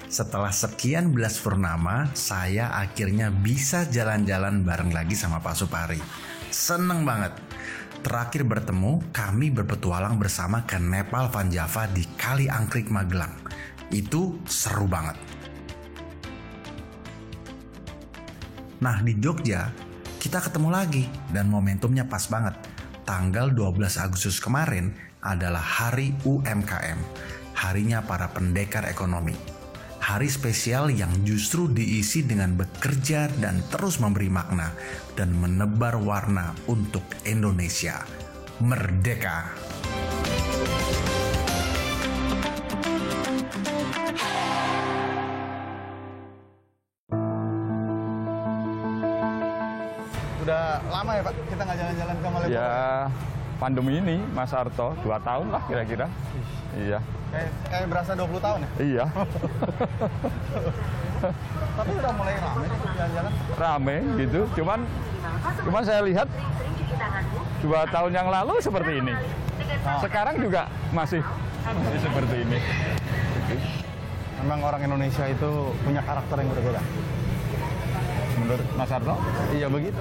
Setelah sekian belas purnama, saya akhirnya bisa jalan-jalan bareng lagi sama Pak Supari. Seneng banget. Terakhir bertemu, kami berpetualang bersama ke Nepal Van Java di Kali Angkrik Magelang. Itu seru banget. Nah, di Jogja, kita ketemu lagi dan momentumnya pas banget. Tanggal 12 Agustus kemarin adalah Hari UMKM, harinya para pendekar ekonomi. Hari spesial yang justru diisi dengan bekerja dan terus memberi makna dan menebar warna untuk Indonesia. Merdeka! Udah lama ya Pak, kita nggak jalan-jalan ke Malioboro? Ya, pandemi ini, Mas Arto, 2 tahun lah kira-kira. Iya. Kayak berasa 20 tahun ya? Iya. Tapi udah mulai rame nih jalan-jalan. Rame gitu, cuman saya lihat 2 tahun yang lalu seperti ini. Sekarang juga masih seperti ini. Memang orang Indonesia itu punya karakter yang berbeda. Menurut Mas Arto? Iya begitu.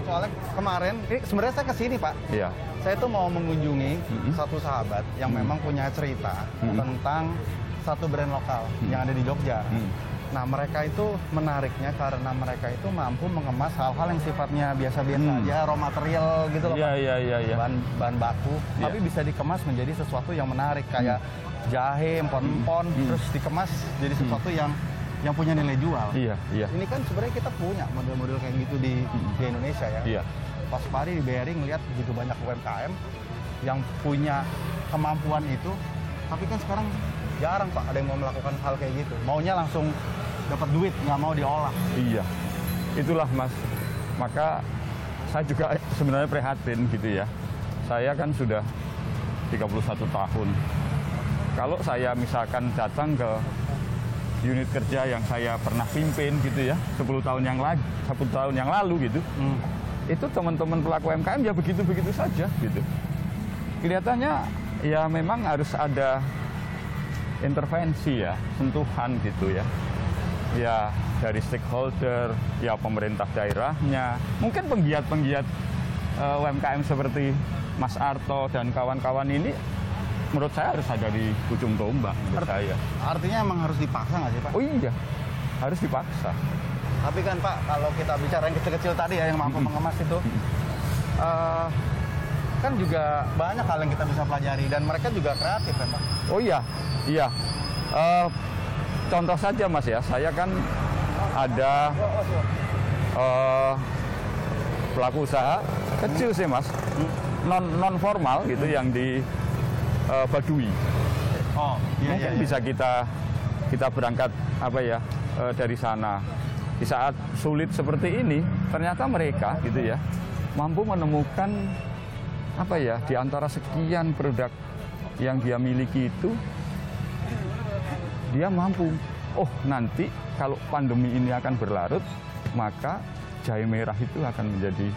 Soalnya kemarin, sebenarnya saya kesini Pak. Iya. Saya tuh mau mengunjungi satu sahabat yang memang punya cerita tentang satu brand lokal yang ada di Jogja. Nah mereka itu menariknya karena mereka itu mampu mengemas hal-hal yang sifatnya biasa-biasa aja, raw material gitu loh Pak. Iya. Bahan baku, tapi bisa dikemas menjadi sesuatu yang menarik kayak jahe, empon-empon, terus dikemas jadi sesuatu yang punya nilai jual. Iya. Ini kan sebenarnya kita punya model-model kayak gitu di Indonesia ya. Iya. Pas Supari di BRI ngelihat begitu banyak UMKM yang punya kemampuan itu, tapi kan sekarang jarang Pak ada yang mau melakukan hal kayak gitu. Maunya langsung dapat duit, nggak mau diolah. Iya. Itulah Mas. Maka saya juga sebenarnya prihatin gitu ya. Saya kan sudah 31 tahun. Kalau saya misalkan datang ke unit kerja yang saya pernah pimpin gitu ya 10 tahun yang lalu gitu, itu teman-teman pelaku UMKM ya begitu-begitu saja gitu. Kelihatannya ya memang harus ada intervensi ya, sentuhan gitu ya. Ya dari stakeholder, ya pemerintah daerahnya, mungkin penggiat-penggiat UMKM seperti Mas Arto dan kawan-kawan ini menurut saya harus ada di ujung tombak menurut saya. Artinya emang harus dipaksa nggak sih Pak? Oh iya, harus dipaksa. Tapi kan Pak, kalau kita bicara yang kecil-kecil tadi ya, yang mampu mengemas itu, kan juga banyak hal yang kita bisa pelajari dan mereka juga kreatif kan Pak? Oh iya. Contoh saja Mas ya, saya kan ada pelaku usaha kecil sih Mas, non formal gitu yang di Baduy. Mungkin bisa kita berangkat dari sana. Di saat sulit seperti ini, ternyata mereka gitu ya mampu menemukan di antara sekian produk yang dia miliki itu, dia mampu. Oh nanti kalau pandemi ini akan berlarut, maka jahe merah itu akan menjadi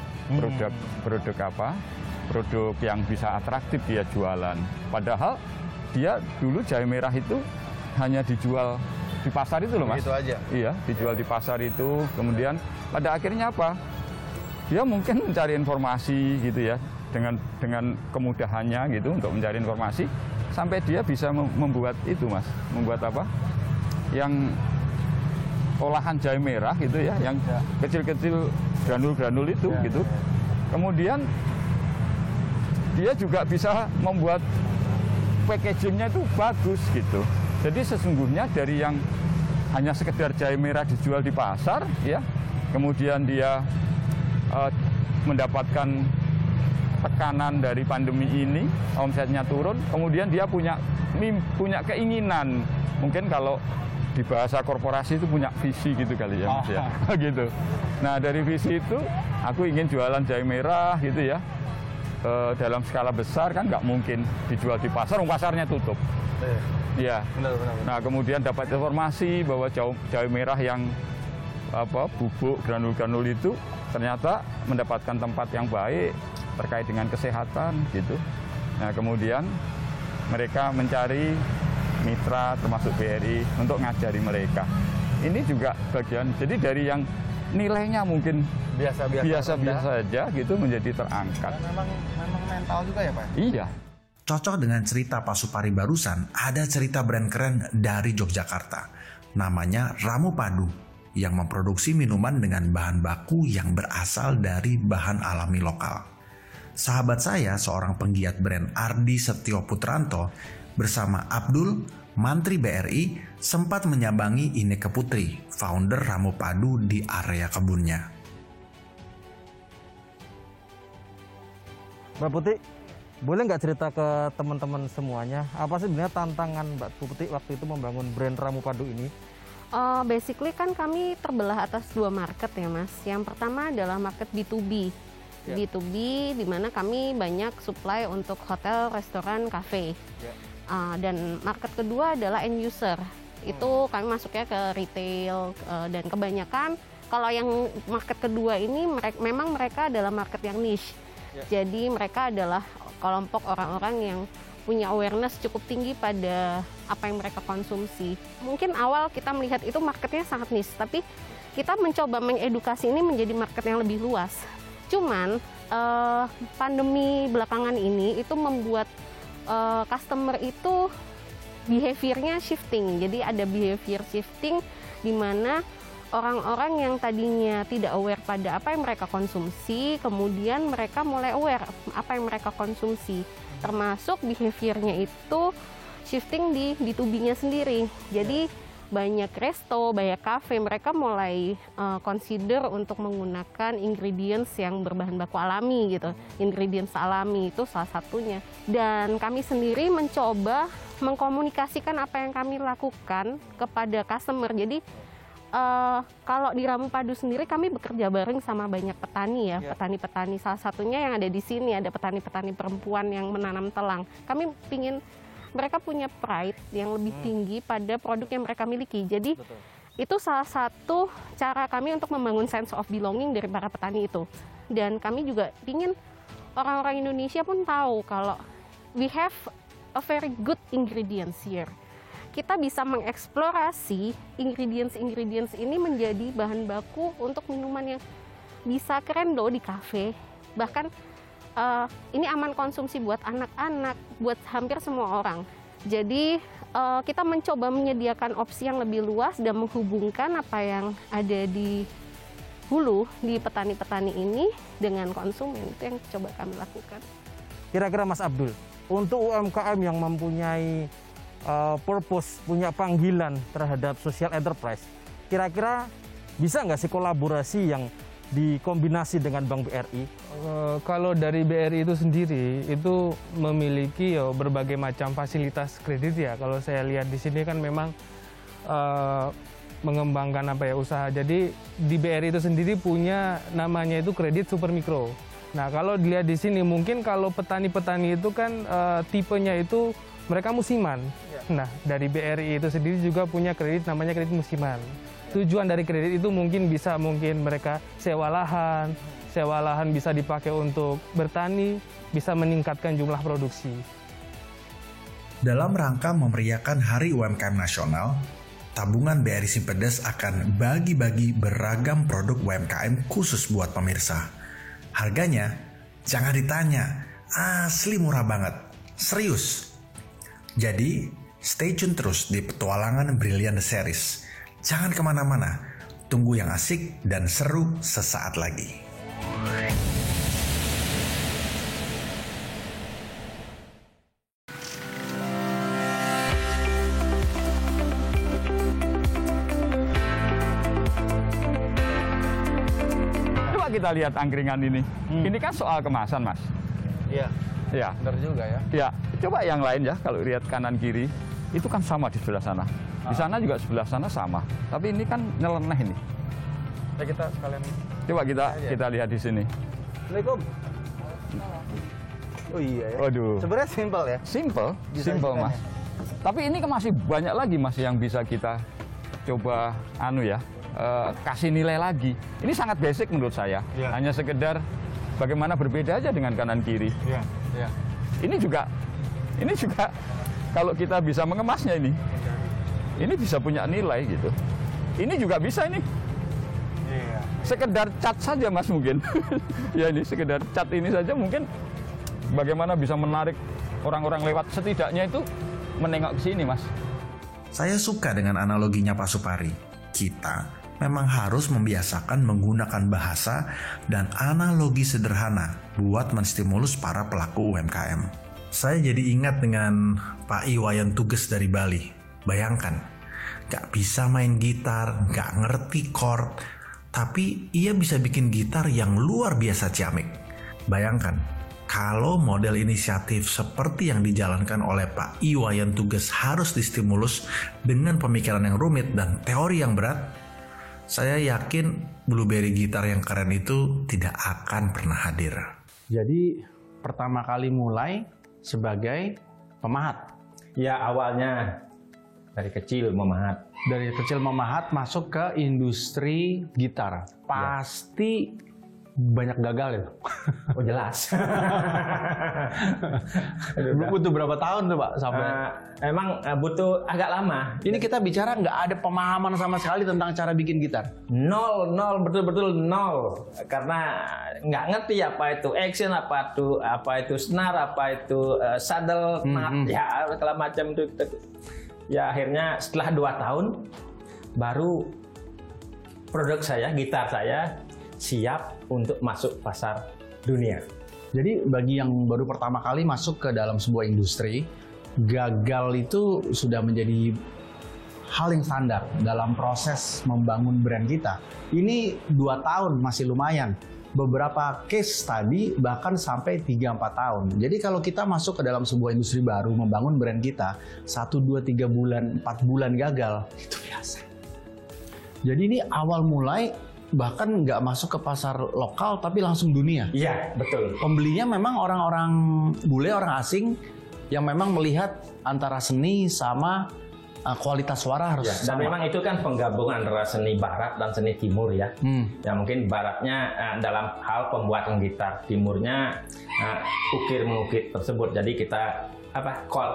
produk yang bisa atraktif dia jualan. Padahal dia dulu jahe merah itu hanya dijual di pasar itu loh Mas. Itu aja. Iya, dijual di pasar itu. Kemudian pada akhirnya apa? Dia mungkin mencari informasi gitu ya, dengan kemudahannya gitu untuk mencari informasi sampai dia bisa membuat itu Mas. Membuat apa? Yang olahan jahe merah gitu ya, yang kecil-kecil granul-granul itu gitu. Kemudian dia juga bisa membuat packagingnya itu bagus gitu. Jadi sesungguhnya dari yang hanya sekedar jahe merah dijual di pasar ya, kemudian dia mendapatkan tekanan dari pandemi ini, omsetnya turun, kemudian dia punya keinginan, mungkin kalau di bahasa korporasi itu punya visi gitu kali ya Mas ya. Gitu. Nah dari visi itu aku ingin jualan jahe merah gitu ya, dalam skala besar kan nggak mungkin dijual di pasar, pasarnya tutup. Ya. Benar. Nah kemudian dapat informasi bahwa jahe merah yang bubuk granul-granul itu ternyata mendapatkan tempat yang baik terkait dengan kesehatan gitu. Nah kemudian mereka mencari mitra termasuk BRI untuk ngajari mereka. Ini juga bagian, jadi dari yang nilainya mungkin biasa-biasa saja gitu menjadi terangkat. Dan memang mental juga ya Pak? Iya. Cocok dengan cerita Pak Supari barusan, ada cerita brand keren dari Yogyakarta. Namanya Ramu Padu, yang memproduksi minuman dengan bahan baku yang berasal dari bahan alami lokal. Sahabat saya, seorang penggiat brand Ardi Setio Putranto, bersama Abdul, Mantri BRI, sempat menyambangi Inneke Putri, founder Ramu Padu di area kebunnya. Mbak Putih, boleh nggak cerita ke teman-teman semuanya, apa sih sebenarnya tantangan Mbak Putih waktu itu membangun brand Ramu Padu ini? Basically kan kami terbelah atas 2 market ya Mas. Yang pertama adalah market B2B. B2B di mana kami banyak supply untuk hotel, restoran, kafe. Dan market kedua adalah end user. Itu kami masuknya ke retail dan kebanyakan kalau yang market kedua ini memang mereka adalah market yang niche. Jadi mereka adalah kelompok orang-orang yang punya awareness cukup tinggi pada apa yang mereka konsumsi. Mungkin awal kita melihat itu marketnya sangat niche, tapi kita mencoba mengedukasi ini menjadi market yang lebih luas. Cuman pandemi belakangan ini itu membuat customer itu behaviornya shifting. Jadi ada behavior shifting di mana orang-orang yang tadinya tidak aware pada apa yang mereka konsumsi, kemudian mereka mulai aware apa yang mereka konsumsi. Termasuk behaviornya itu shifting di B2B-nya sendiri. Jadi banyak resto, banyak kafe, mereka mulai consider untuk menggunakan ingredients yang berbahan baku alami gitu. Ingredients alami itu salah satunya. Dan kami sendiri mencoba mengkomunikasikan apa yang kami lakukan kepada customer. Jadi kalau di Ramu Padu sendiri kami bekerja bareng sama banyak petani ya, petani-petani. Salah satunya yang ada di sini ada petani-petani perempuan yang menanam telang. Kami pingin mereka punya pride yang lebih tinggi pada produk yang mereka miliki. Jadi itu salah satu cara kami untuk membangun sense of belonging dari para petani itu. Dan kami juga ingin orang-orang Indonesia pun tahu kalau we have a very good ingredients here. Kita bisa mengeksplorasi ingredients ini menjadi bahan baku untuk minuman yang bisa keren loh di kafe. Bahkan ini aman konsumsi buat anak-anak, buat hampir semua orang. Jadi kita mencoba menyediakan opsi yang lebih luas dan menghubungkan apa yang ada di hulu, di petani-petani ini dengan konsumen. Itu yang coba kami lakukan. Kira-kira Mas Abdul, untuk UMKM yang mempunyai purpose, punya panggilan terhadap social enterprise, kira-kira bisa nggak sih kolaborasi yang dikombinasi dengan Bank BRI? Kalau dari BRI itu sendiri itu memiliki berbagai macam fasilitas kredit ya. Kalau saya lihat di sini kan memang mengembangkan usaha. Jadi di BRI itu sendiri punya namanya itu kredit super mikro. Nah kalau dilihat di sini mungkin kalau petani-petani itu kan tipenya itu mereka musiman. Nah dari BRI itu sendiri juga punya kredit namanya kredit musiman. Tujuan dari kredit itu mungkin mereka sewa lahan bisa dipakai untuk bertani, bisa meningkatkan jumlah produksi. Dalam rangka memeriahkan Hari UMKM Nasional, tabungan BRI Simpedes akan bagi-bagi beragam produk UMKM khusus buat pemirsa. Harganya jangan ditanya, asli murah banget, serius. Jadi stay tune terus di Petualangan Brilian The Series. Jangan kemana-mana, tunggu yang asik dan seru sesaat lagi. Coba kita lihat angkringan ini. Ini kan soal kemasan, Mas. Iya. Ya. Benar juga ya. Ya, coba yang lain ya, kalau lihat kanan kiri, itu kan sama di sebelah sana. Di sana juga sebelah sana sama. Tapi ini kan nyeleneh ini. Ya kita sekalian. Coba kita lihat di sini. Assalamualaikum. Oh iya ya. Waduh. Sebenarnya simpel ya. Simple Mas. Tapi ini kan masih banyak lagi Mas yang bisa kita coba kasih nilai lagi. Ini sangat basic menurut saya. Ya. Hanya sekedar bagaimana berbeda aja dengan kanan kiri. Iya. Iya. Ini juga kalau kita bisa mengemasnya ini bisa punya nilai gitu. Ini juga bisa ini. Iya. Sekedar cat saja Mas mungkin. Ya ini sekedar cat ini saja mungkin bagaimana bisa menarik orang-orang lewat, setidaknya itu menengok ke sini Mas. Saya suka dengan analoginya Pak Supari. Kita memang harus membiasakan menggunakan bahasa dan analogi sederhana buat menstimulus para pelaku UMKM. Saya jadi ingat dengan Pak Iwayan Tuges dari Bali. Bayangkan, gak bisa main gitar, gak ngerti chord, tapi ia bisa bikin gitar yang luar biasa ciamik. Bayangkan, kalau model inisiatif seperti yang dijalankan oleh Pak Iwayan Tuges harus distimulus dengan pemikiran yang rumit dan teori yang berat, saya yakin Blueberry gitar yang keren itu tidak akan pernah hadir. Jadi pertama kali mulai sebagai pemahat. Ya awalnya dari kecil memahat. Dari kecil memahat masuk ke industri gitar. Pasti banyak gagal itu. Oh jelas. Butuh berapa tahun tuh Pak sampai? Emang butuh agak lama. Ini kita bicara nggak ada pemahaman sama sekali tentang cara bikin gitar. Nol, betul-betul nol. Karena nggak ngerti apa itu action, apa itu snare, apa itu saddle, nut, ya segala macam itu. Ya akhirnya setelah 2 tahun baru produk saya, gitar saya siap untuk masuk pasar dunia. Jadi bagi yang baru pertama kali masuk ke dalam sebuah industri, gagal itu sudah menjadi hal yang standar dalam proses membangun brand kita. Ini 2 tahun masih lumayan. Beberapa case tadi bahkan sampai 3-4 tahun. Jadi kalau kita masuk ke dalam sebuah industri baru, membangun brand kita, 1, 2, 3 bulan, 4 bulan gagal, itu biasa. Jadi ini awal mulai bahkan nggak masuk ke pasar lokal tapi langsung dunia. Iya, betul. Pembelinya memang orang-orang bule, orang asing yang memang melihat antara seni sama kualitas suara harus dan sama. memang itu kan penggabungan antara seni barat dan seni timur ya. Ya mungkin baratnya dalam hal pembuatan gitar, timurnya ukir-mengukir tersebut. Jadi kita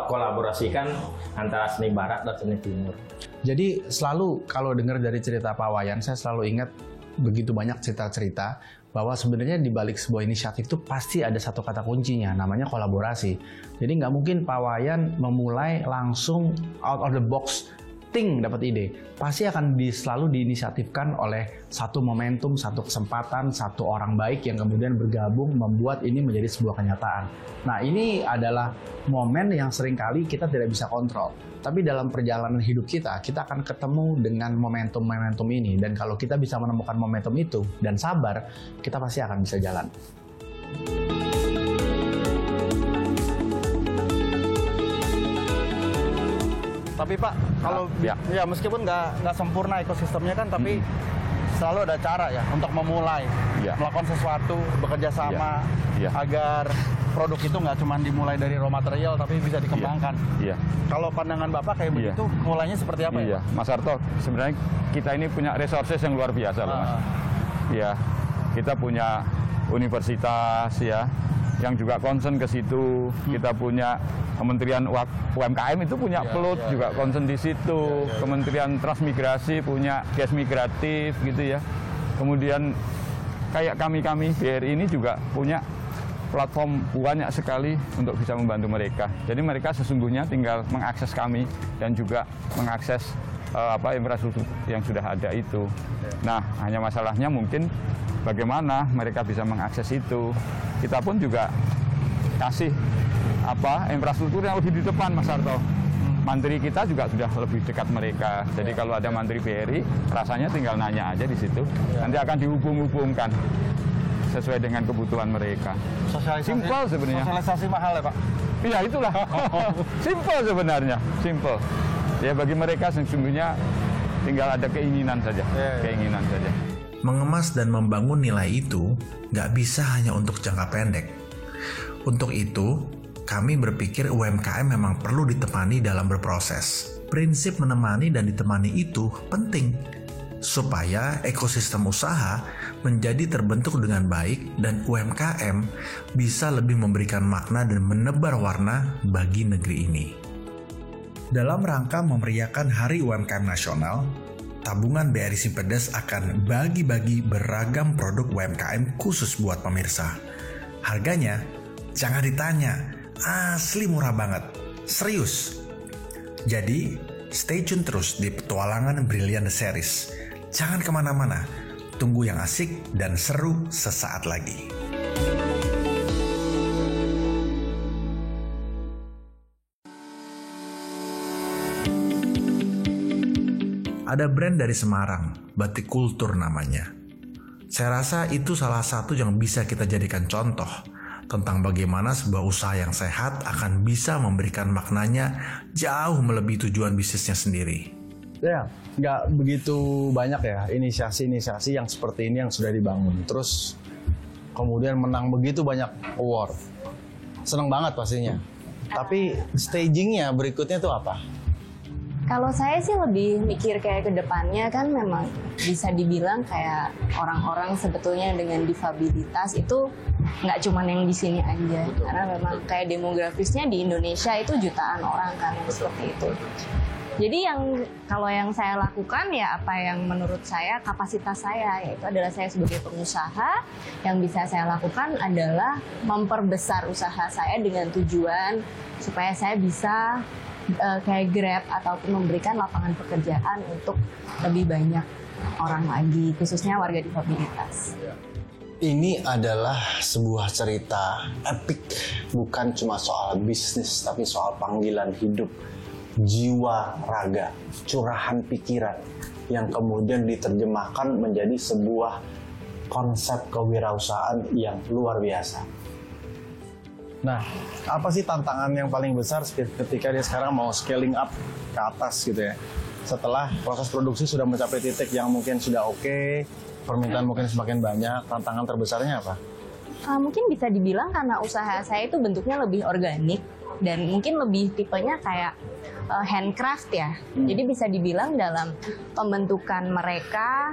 kolaborasikan antara seni barat dan seni timur. Jadi selalu kalau dengar dari cerita Pak Wayan, saya selalu ingat begitu banyak cerita-cerita bahwa sebenarnya di balik sebuah inisiatif itu pasti ada satu kata kuncinya, namanya kolaborasi. Jadi nggak mungkin Pak Wayan memulai langsung out of the box dapat ide. Pasti akan selalu diinisiatifkan oleh satu momentum, satu kesempatan, satu orang baik yang kemudian bergabung membuat ini menjadi sebuah kenyataan. Nah ini adalah momen yang seringkali kita tidak bisa kontrol. Tapi dalam perjalanan hidup kita akan ketemu dengan momentum-momentum ini. Dan kalau kita bisa menemukan momentum itu dan sabar, kita pasti akan bisa jalan. Tapi Pak, kalau ya meskipun nggak sempurna ekosistemnya kan, tapi selalu ada cara ya untuk memulai melakukan sesuatu, bekerja sama agar produk itu nggak cuma dimulai dari raw material tapi bisa dikembangkan. Kalau pandangan Bapak kayak begitu, mulainya seperti apa ya? Mas Harto, sebenarnya kita ini punya resources yang luar biasa loh Mas. Ya, kita punya universitas ya yang juga concern ke situ. Kita punya Kementerian UMKM itu punya PLUT juga concern di situ. Kementerian Transmigrasi punya gas migratif gitu ya. Kemudian kayak kami BRI ini juga punya platform banyak sekali untuk bisa membantu mereka. Jadi mereka sesungguhnya tinggal mengakses kami dan juga mengakses infrastruktur yang sudah ada itu. Nah, hanya masalahnya mungkin bagaimana mereka bisa mengakses itu. Kita pun juga kasih infrastruktur yang lebih di depan, Mas Harto. Mantri kita juga sudah lebih dekat mereka. Jadi kalau ada mantri BRI, rasanya tinggal nanya aja di situ. Nanti akan dihubung-hubungkan sesuai dengan kebutuhan mereka. Simpel sebenarnya. Sosialisasi mahal ya Pak? Iya itulah. Simpel sebenarnya, simpel. Ya bagi mereka sesungguhnya tinggal ada keinginan saja, keinginan saja. Mengemas dan membangun nilai itu nggak bisa hanya untuk jangka pendek. Untuk itu, kami berpikir UMKM memang perlu ditemani dalam berproses. Prinsip menemani dan ditemani itu penting, supaya ekosistem usaha menjadi terbentuk dengan baik dan UMKM bisa lebih memberikan makna dan menebar warna bagi negeri ini. Dalam rangka memeriahkan Hari UMKM Nasional, tabungan BRI Simpedes akan bagi-bagi beragam produk UMKM khusus buat pemirsa. Harganya, jangan ditanya, asli murah banget, serius. Jadi, stay tune terus di petualangan Brilliant Series. Jangan kemana-mana, tunggu yang asik dan seru sesaat lagi. Ada brand dari Semarang, Batik Kultur namanya. Saya rasa itu salah satu yang bisa kita jadikan contoh tentang bagaimana sebuah usaha yang sehat akan bisa memberikan maknanya jauh melebihi tujuan bisnisnya sendiri. Ya, nggak begitu banyak ya inisiasi-inisiasi yang seperti ini yang sudah dibangun. Terus kemudian menang begitu banyak award. Seneng banget pastinya. Tapi stagingnya berikutnya tuh apa? Kalau saya sih lebih mikir kayak ke depannya kan memang bisa dibilang kayak orang-orang sebetulnya dengan difabilitas itu nggak cuma yang di sini aja. Karena memang kayak demografisnya di Indonesia itu jutaan orang kan seperti itu. Jadi kalau yang saya lakukan ya apa yang menurut saya kapasitas saya, yaitu adalah saya sebagai pengusaha, yang bisa saya lakukan adalah memperbesar usaha saya dengan tujuan supaya saya bisa kayak Grab ataupun memberikan lapangan pekerjaan untuk lebih banyak orang lagi, khususnya warga difabilitas. Ini adalah sebuah cerita epik, bukan cuma soal bisnis, tapi soal panggilan hidup, jiwa, raga, curahan pikiran, yang kemudian diterjemahkan menjadi sebuah konsep kewirausahaan yang luar biasa. Nah, apa sih tantangan yang paling besar ketika dia sekarang mau scaling up ke atas gitu ya? Setelah proses produksi sudah mencapai titik yang mungkin sudah oke, permintaan mungkin semakin banyak, tantangan terbesarnya apa? Mungkin bisa dibilang karena usaha saya itu bentuknya lebih organik dan mungkin lebih tipenya kayak handcraft ya. Jadi bisa dibilang dalam pembentukan mereka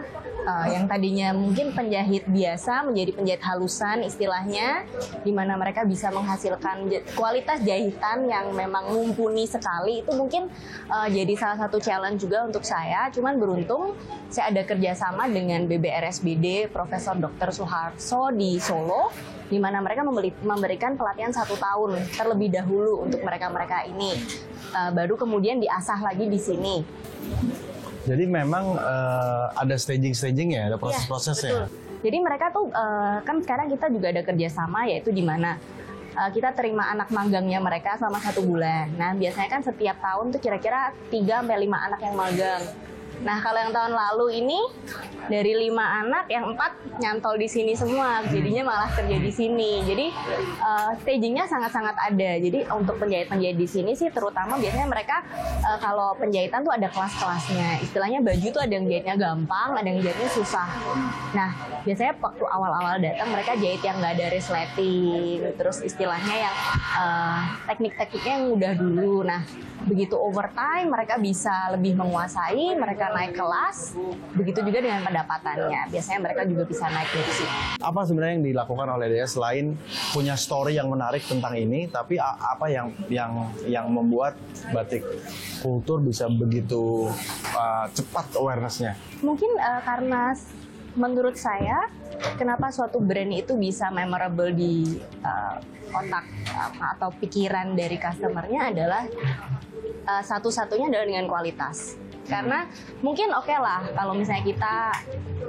yang tadinya mungkin penjahit biasa menjadi penjahit halusan istilahnya, di mana mereka bisa menghasilkan kualitas jahitan yang memang mumpuni sekali. Itu mungkin jadi salah satu challenge juga untuk saya. Cuman beruntung saya ada kerjasama dengan BBRSBD Profesor Dr. Suharso di Solo, di mana mereka memberikan pelatihan 1 tahun terlebih dahulu untuk mereka-mereka ini. Baru kemudian diasah lagi di sini. Jadi memang ada staging-stagingnya, ada proses-prosesnya. Jadi mereka tuh kan sekarang kita juga ada kerjasama, yaitu di mana kita terima anak magangnya mereka selama 1 bulan. Nah biasanya kan setiap tahun tuh kira-kira 3-5 anak yang magang. Nah kalau yang tahun lalu ini dari 5 anak yang 4 nyantol di sini semua, jadinya malah kerja di sini. Jadi stagingnya sangat-sangat ada. Jadi untuk penjahit-penjahit di sini sih terutama biasanya mereka kalau penjahitan tuh ada kelas-kelasnya. Istilahnya baju tuh ada yang jahitnya gampang, ada yang jahitnya susah. Nah biasanya waktu awal-awal datang mereka jahit yang nggak ada resleting, terus istilahnya yang teknik-tekniknya yang mudah dulu. Nah begitu overtime mereka bisa lebih menguasai, mereka naik kelas, begitu juga dengan pendapatannya. Biasanya mereka juga bisa naik dari situ. Apa sebenarnya yang dilakukan oleh Dea selain punya story yang menarik tentang ini, tapi apa yang membuat Batik Kultur bisa begitu cepat awareness-nya? Mungkin karena menurut saya kenapa suatu brand itu bisa memorable di otak atau pikiran dari customer-nya adalah satu-satunya adalah dengan kualitas. Karena mungkin oke lah kalau misalnya kita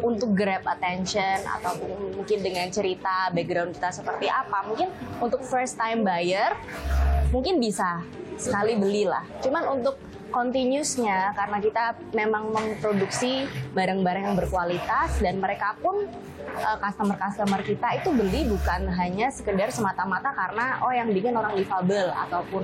untuk grab attention atau mungkin dengan cerita background kita seperti apa, mungkin untuk first time buyer mungkin bisa sekali belilah. Cuman untuk continuousnya karena kita memang memproduksi barang-barang yang berkualitas dan mereka pun customer-customer kita itu beli bukan hanya sekedar semata-mata karena yang bikin orang difabel ataupun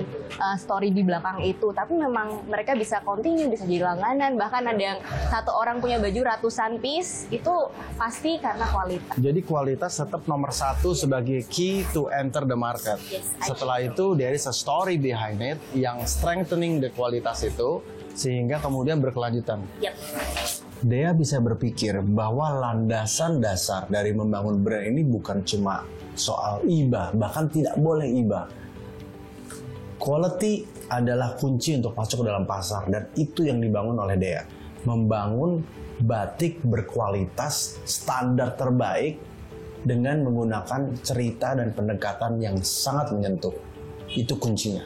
story di belakang itu, tapi memang mereka bisa continue, bisa jadi langganan, bahkan ada yang satu orang punya baju ratusan piece, itu pasti karena kualitas. Jadi kualitas tetap nomor 1 sebagai key to enter the market. Setelah itu there is a story behind it yang strengthening the kualitas itu sehingga kemudian berkelanjutan. Yep. Dea bisa berpikir bahwa landasan dasar dari membangun brand ini bukan cuma soal iba, bahkan tidak boleh iba. Quality adalah kunci untuk masuk ke dalam pasar dan itu yang dibangun oleh Dea. Membangun batik berkualitas standar terbaik dengan menggunakan cerita dan pendekatan yang sangat menyentuh. Itu kuncinya.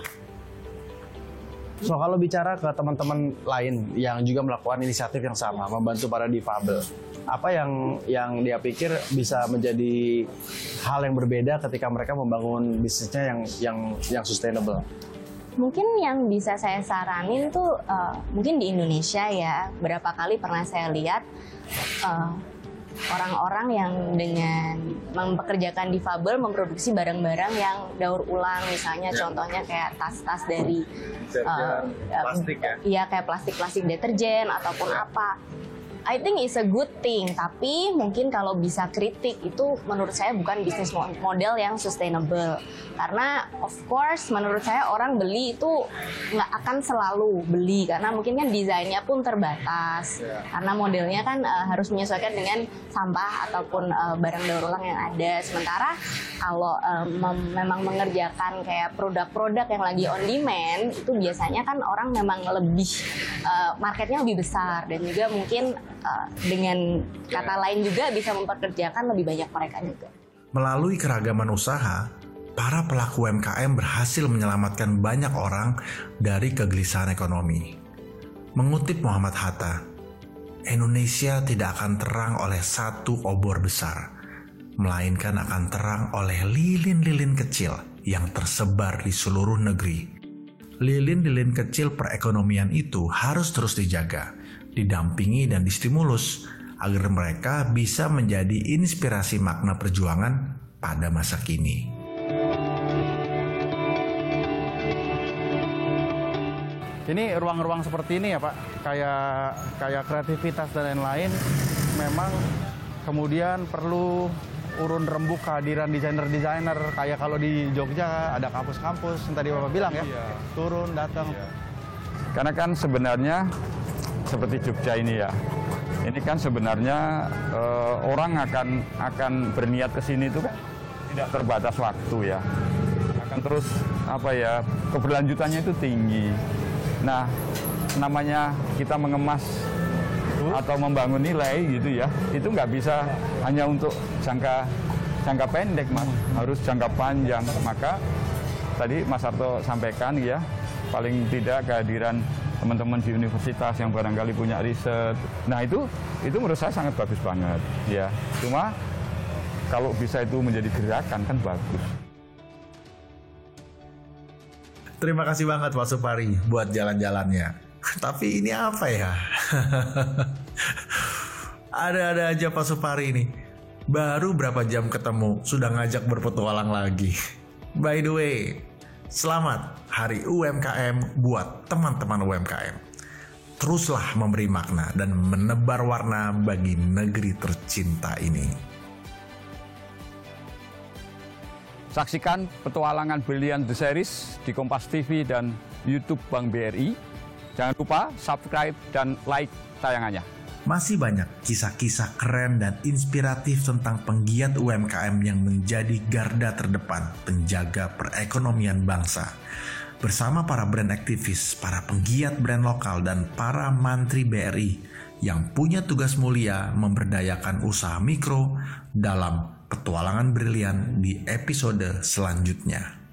So kalau bicara ke teman-teman lain yang juga melakukan inisiatif yang sama, membantu para difabel, apa yang dia pikir bisa menjadi hal yang berbeda ketika mereka membangun bisnisnya yang sustainable? Mungkin yang bisa saya saranin tuh mungkin di Indonesia ya, berapa kali pernah saya lihat orang-orang yang dengan mempekerjakan difabel memproduksi barang-barang yang daur ulang, misalnya contohnya kayak tas-tas dari plastik ya? Iya, kayak plastik deterjen ataupun apa. I think it's a good thing, tapi mungkin kalau bisa kritik itu menurut saya bukan bisnis model yang sustainable. Karena of course menurut saya orang beli itu nggak akan selalu beli karena mungkin kan desainnya pun terbatas. Karena modelnya kan harus menyesuaikan dengan sampah ataupun barang daur ulang yang ada. Sementara kalau memang mengerjakan kayak produk-produk yang lagi on demand itu biasanya kan orang memang lebih marketnya lebih besar dan juga mungkin dengan kata lain juga bisa mempekerjakan lebih banyak mereka juga. Melalui keragaman usaha, para pelaku UMKM berhasil menyelamatkan banyak orang dari kegelisahan ekonomi. Mengutip Muhammad Hatta, Indonesia tidak akan terang oleh satu obor besar, melainkan akan terang oleh lilin-lilin kecil yang tersebar di seluruh negeri. Lilin-lilin kecil perekonomian itu harus terus dijaga, didampingi dan distimulus agar mereka bisa menjadi inspirasi makna perjuangan pada masa kini. Ini ruang-ruang seperti ini ya Pak, kayak kreativitas dan lain-lain memang kemudian perlu urun rembuk kehadiran desainer-desainer. Kayak kalau di Jogja ada kampus-kampus yang tadi Bapak bilang ya, turun datang. Karena kan sebenarnya seperti Jogja ini ya, ini kan sebenarnya orang akan berniat ke sini itu kan tidak terbatas waktu ya, akan terus keberlanjutannya itu tinggi. Nah, namanya kita mengemas atau membangun nilai gitu ya, itu nggak bisa hanya untuk jangka pendek Mas, harus jangka panjang. Maka tadi Mas Harto sampaikan ya, paling tidak kehadiran teman-teman di universitas yang barangkali punya riset. Nah itu menurut saya sangat bagus banget ya. Cuma kalau bisa itu menjadi gerakan kan bagus. Terima kasih banget Pak Supari buat jalan-jalannya. Tapi ini apa ya? Ada-ada aja Pak Supari ini. Baru berapa jam ketemu sudah ngajak berpetualang lagi. By the way, selamat Hari UMKM buat teman-teman UMKM. Teruslah memberi makna dan menebar warna bagi negeri tercinta ini. Saksikan petualangan Brilliant The Series di Kompas TV dan YouTube Bank BRI. Jangan lupa subscribe dan like tayangannya. Masih banyak kisah-kisah keren dan inspiratif tentang penggiat UMKM yang menjadi garda terdepan penjaga perekonomian bangsa. Bersama para brand aktivis, para penggiat brand lokal, dan para mantri BRI yang punya tugas mulia memberdayakan usaha mikro dalam petualangan brilian di episode selanjutnya.